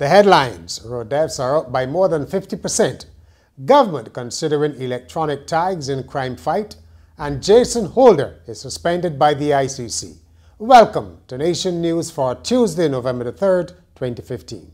The headlines: road deaths are up by more than 50%. Government considering electronic tags in crime fight. And Jason Holder is suspended by the ICC. Welcome to Nation News for Tuesday, November the 3rd, 2015.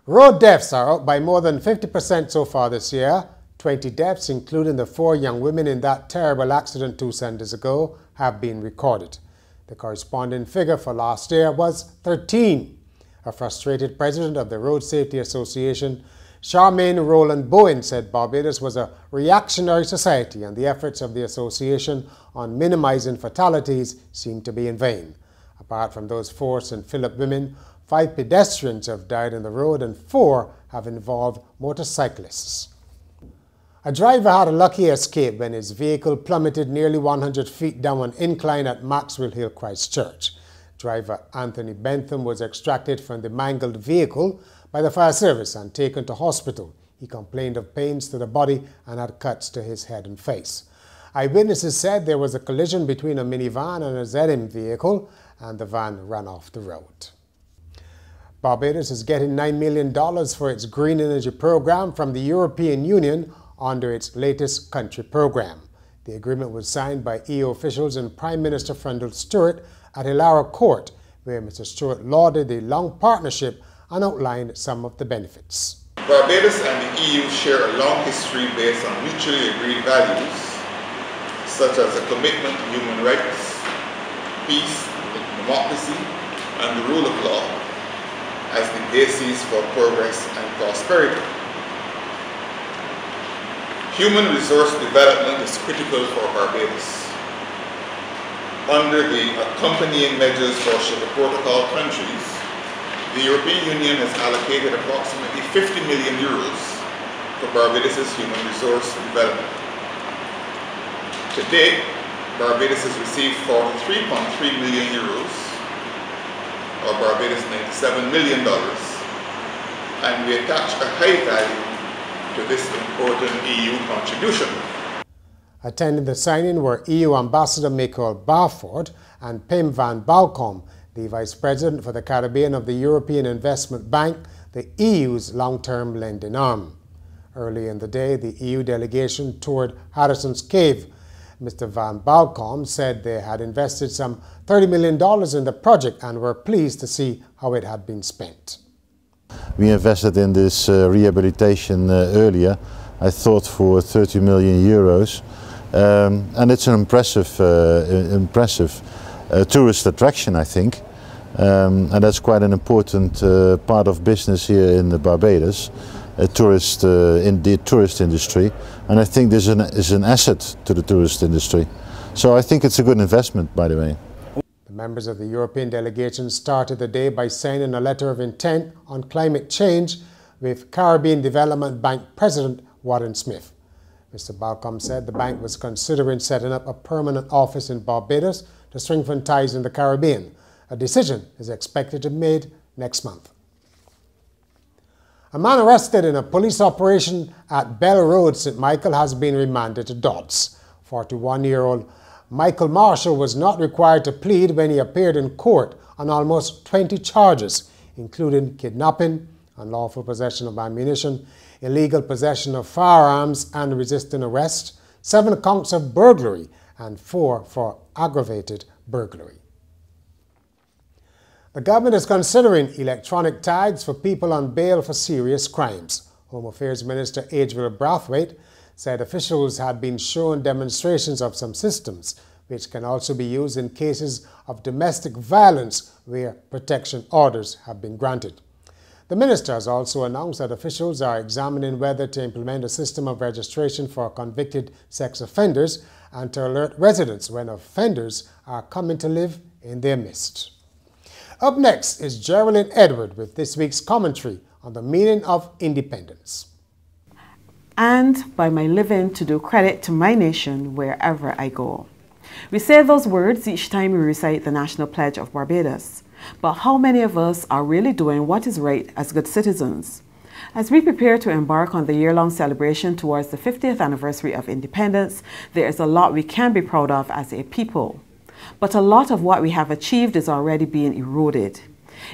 Road deaths are up by more than 50% so far this year. 20 deaths, including the 4 young women in that terrible accident 2 Sundays ago, have been recorded. The corresponding figure for last year was 13. A frustrated president of the Road Safety Association, Charmaine Roland Bowen, said Barbados was a reactionary society and the efforts of the association on minimizing fatalities seemed to be in vain. Apart from those 4 St. Philip women, 5 pedestrians have died on the road and 4 have involved motorcyclists. A driver had a lucky escape when his vehicle plummeted nearly 100 feet down an incline at Maxwell Hill, Christchurch. Driver Anthony Bentham was extracted from the mangled vehicle by the fire service and taken to hospital. He complained of pains to the body and had cuts to his head and face. Eyewitnesses said there was a collision between a minivan and a ZM vehicle and the van ran off the road. Barbados is getting $9 million for its green energy program from the European Union under its latest country program. The agreement was signed by EU officials and Prime Minister Frundle Stewart at Illawarra Court, where Mr. Stewart lauded the long partnership and outlined some of the benefits. Barbados and the EU share a long history based on mutually agreed values, such as a commitment to human rights, peace, democracy, and the rule of law as the basis for progress and prosperity. Human resource development is critical for Barbados. Under the accompanying measures for Sugar Protocol countries, the European Union has allocated approximately €50 million for Barbados' human resource development. To date, Barbados has received €43.3 million, or Barbados $97 million, and we attach a high value to this important EU contribution. Attending the signing were EU Ambassador Michael Barford and Pim van Balkom, the Vice President for the Caribbean of the European Investment Bank, the EU's long-term lending arm. Early in the day, the EU delegation toured Harrison's Cave. Mr. van Balkom said they had invested some $30 million in the project and were pleased to see how it had been spent. We invested in this rehabilitation earlier, I thought for €30 million, and it's an impressive tourist attraction, I think, and that's quite an important part of business here in Barbados, in the tourist industry, and I think this is an asset to the tourist industry. So I think it's a good investment, by the way. Members of the European delegation started the day by signing a letter of intent on climate change with Caribbean Development Bank President Warren Smith. Mr. Balcom said the bank was considering setting up a permanent office in Barbados to strengthen ties in the Caribbean. A decision is expected to be made next month. A man arrested in a police operation at Bell Road, St. Michael, has been remanded to Dodds. 41-year-old Michael Marshall was not required to plead when he appeared in court on almost 20 charges, including kidnapping, unlawful possession of ammunition, illegal possession of firearms and resisting arrest, 7 counts of burglary, and 4 for aggravated burglary. The government is considering electronic tags for people on bail for serious crimes. Home Affairs Minister Adriel Brathwaite said officials had been shown demonstrations of some systems which can also be used in cases of domestic violence where protection orders have been granted. The minister has also announced that officials are examining whether to implement a system of registration for convicted sex offenders and to alert residents when offenders are coming to live in their midst. Up next is Geraldine Edward with this week's commentary on the meaning of independence. And by my living to do credit to my nation wherever I go. We say those words each time we recite the National Pledge of Barbados. But how many of us are really doing what is right as good citizens? As we prepare to embark on the year-long celebration towards the 50th anniversary of independence, there is a lot we can be proud of as a people. But a lot of what we have achieved is already being eroded.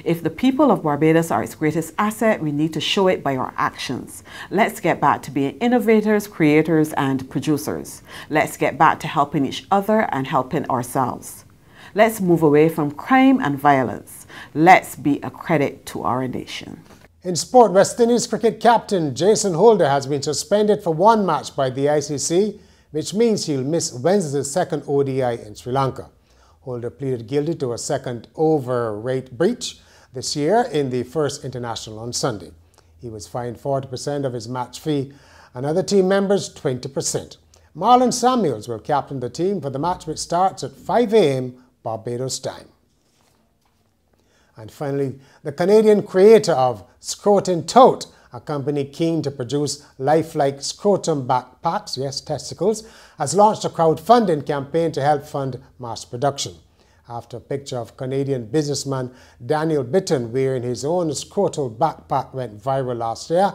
If the people of Barbados are its greatest asset, we need to show it by our actions. Let's get back to being innovators, creators, and producers. Let's get back to helping each other and helping ourselves. Let's move away from crime and violence. Let's be a credit to our nation. In sport, West Indies cricket captain Jason Holder has been suspended for one match by the ICC, which means he'll miss Wednesday's second ODI in Sri Lanka. Holder pleaded guilty to a second over rate breach this year in the first international on Sunday. He was fined 40% of his match fee and other team members 20%. Marlon Samuels will captain the team for the match, which starts at 5 a.m. Barbados time. And finally, the Canadian creator of Scrotum Tote, a company keen to produce lifelike scrotum backpacks, yes, testicles, has launched a crowdfunding campaign to help fund mass production. After a picture of Canadian businessman Daniel Bitton wearing his own scrotal backpack went viral last year,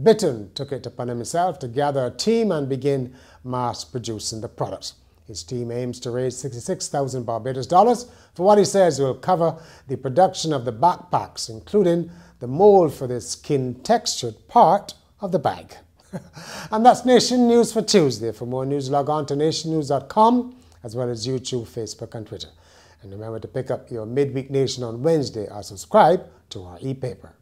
Bitton took it upon himself to gather a team and begin mass producing the product. His team aims to raise 66,000 Barbados dollars for what he says will cover the production of the backpacks, including the mold for the skin-textured part of the bag. And that's Nation News for Tuesday. For more news, log on to nationnews.com, as well as YouTube, Facebook, and Twitter. And remember to pick up your Midweek Nation on Wednesday or subscribe to our e-paper.